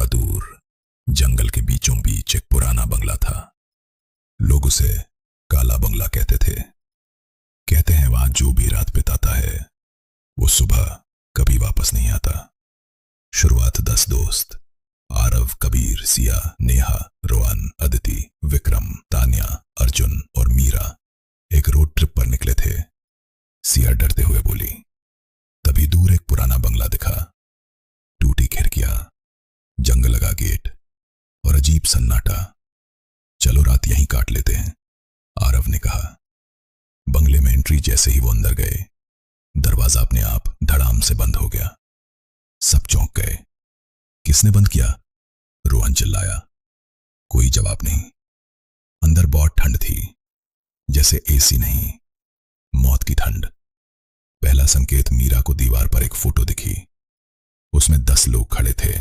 दूर जंगल के बीचों बीच एक पुराना बंगला था। लोग उसे काला बंगला कहते थे। कहते हैं वहां जो भी रात बिताता है वो सुबह कभी वापस नहीं आता। शुरुआत 10 दोस्त आरव, कबीर, सिया, नेहा, रोहन, अदिति, विक्रम, तान्या, अर्जुन और मीरा एक रोड ट्रिप पर निकले थे। सिया डरते हुए बोली। तभी दूर एक पुराना बंगला दिखा। टूटी खिड़कियां, जंग लगा गेट और अजीब सन्नाटा। चलो रात यहीं काट लेते हैं, आरव ने कहा। बंगले में एंट्री जैसे ही वो अंदर गए, दरवाजा अपने आप धड़ाम से बंद हो गया। सब चौंक गए। किसने बंद किया? रोहन चिल्लाया। कोई जवाब नहीं। अंदर बहुत ठंड थी, जैसे एसी नहीं, मौत की ठंड। पहला संकेत, मीरा को दीवार पर एक फोटो दिखी। उसमें 10 लोग खड़े थे,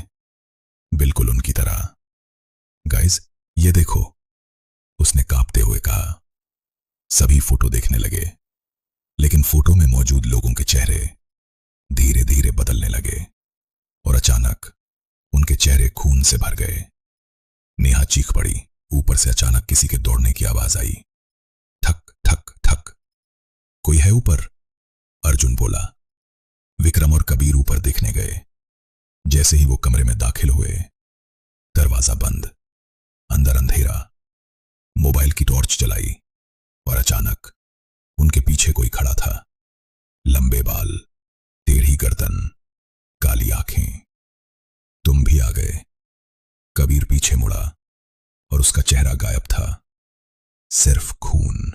बिल्कुल उनकी तरह। गाइस, ये देखो, उसने कांपते हुए कहा। सभी फोटो देखने लगे, लेकिन फोटो में मौजूद लोगों के चेहरे धीरे धीरे बदलने लगे और अचानक उनके चेहरे खून से भर गए। नेहा चीख पड़ी। ऊपर से अचानक किसी के दौड़ने की आवाज आई। ठक ठक ठक। कोई है ऊपर? अर्जुन बोला। विक्रम और कबीर ऊपर देखने गए। जैसे ही वो कमरे में दाखिल हुए, दरवाजा बंद, अंदर अंधेरा। मोबाइल की टॉर्च जलाई और अचानक उनके पीछे कोई खड़ा था। लंबे बाल, टेढ़ी गर्दन, काली आंखें। तुम भी आ गए। कबीर पीछे मुड़ा और उसका चेहरा गायब था, सिर्फ खून।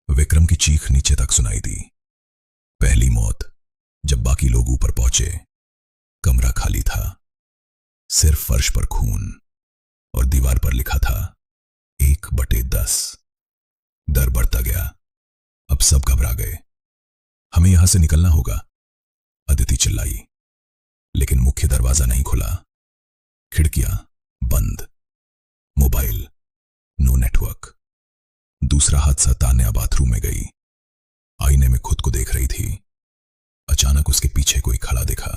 विक्रम की चीख नीचे तक सुनाई दी। पहली मौत। जब बाकी लोग ऊपर पहुंचे, कमरा खाली था, सिर्फ फर्श पर खून और दीवार पर लिखा था 1/10। डर बढ़ता गया। अब सब घबरा गए। हमें यहां से निकलना होगा, अदिति चिल्लाई। लेकिन मुख्य दरवाजा नहीं खुला। खिड़कियां बंद, मोबाइल नो नेटवर्क। दूसरा हादसा, तान्या बाथरूम में गई। आईने में खुद को देख रही थी। अचानक उसके पीछे कोई खड़ा दिखा।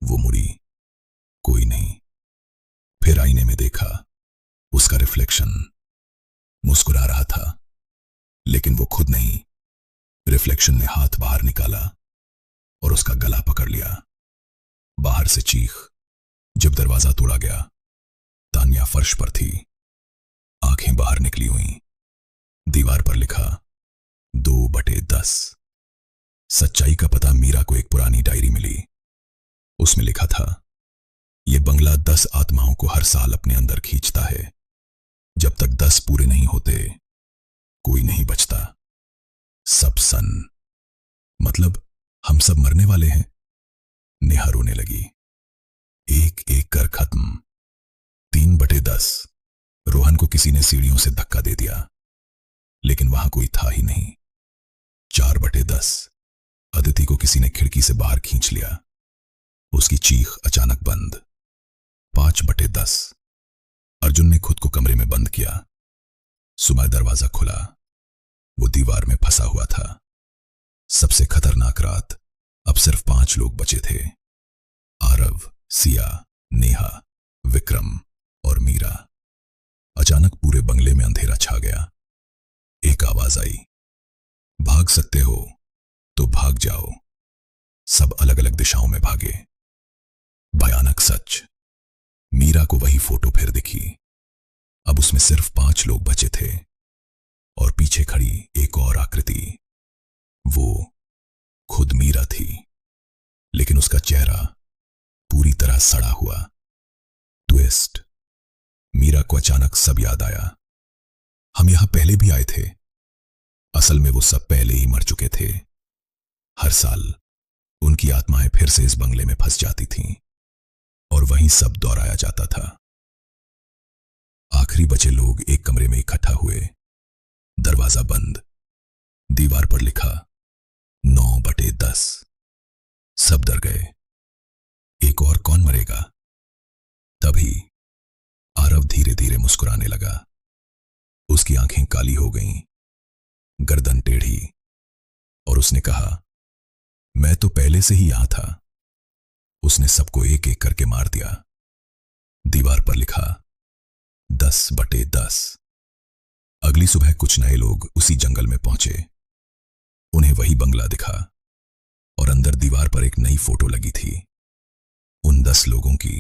वो मुड़ी, कोई नहीं। फिर आईने में देखा, उसका रिफ्लेक्शन मुस्कुरा रहा था, लेकिन वो खुद नहीं। रिफ्लेक्शन ने हाथ बाहर निकाला और उसका गला पकड़ लिया। बाहर से चीख। जब दरवाजा तोड़ा गया, तान्या फर्श पर थी, आंखें बाहर निकली हुई। दीवार पर लिखा 2/10। सच्चाई का पता मीरा को एक पुरानी डायरी मिली। उसमें लिखा था, यह बंगला 10 आत्माओं को हर साल अपने अंदर खींचता है। जब तक 10 पूरे नहीं होते, कोई नहीं बचता। सब सन। मतलब हम सब मरने वाले हैं। नेहा रोने लगी। एक एक कर खत्म। 3/10। रोहन को किसी ने सीढ़ियों से धक्का दे दिया, लेकिन वहां कोई था ही नहीं। 4/10। अदिति को किसी ने खिड़की से बाहर खींच लिया। उसकी चीख अचानक बंद। 5/10। अर्जुन ने खुद को कमरे में बंद किया। सुबह दरवाजा खुला। वो दीवार में फंसा हुआ था। सबसे खतरनाक रात। अब सिर्फ 5 लोग बचे थे। आरव, सिया, नेहा, विक्रम और मीरा। अचानक पूरे बंगले में अंधेरा छा गया। एक आवाज आई, भाग सकते हो तो भाग जाओ। सब अलग अलग दिशाओं में भागे। भयानक सच। मीरा को वही फोटो फिर दिखी। अब उसमें सिर्फ 5 लोग बचे थे और पीछे खड़ी एक और आकृति। वो खुद मीरा थी, लेकिन उसका चेहरा पूरी तरह सड़ा हुआ। ट्विस्ट। मीरा को अचानक सब याद आया। हम यहां पहले भी आए थे। असल में वो सब पहले ही मर चुके थे। हर साल उनकी आत्माएं फिर से इस बंगले में फंस जाती थीं और वहीं सब दोहराया जाता था। आखिरी बचे लोग एक कमरे में इकट्ठा हुए। दरवाजा बंद। दीवार पर लिखा 9/10। सब डर गए। एक और कौन मरेगा? तभी आरव धीरे धीरे मुस्कुराने लगा। उसकी आंखें काली हो गईं, गर्दन टेढ़ी, और उसने कहा, मैं तो पहले से ही यहां था। उसने सबको एक एक करके मार दिया। दीवार पर लिखा 10/10। अगली सुबह कुछ नए लोग उसी जंगल में पहुंचे। उन्हें वही बंगला दिखा और अंदर दीवार पर एक नई फोटो लगी थी। उन 10 लोगों की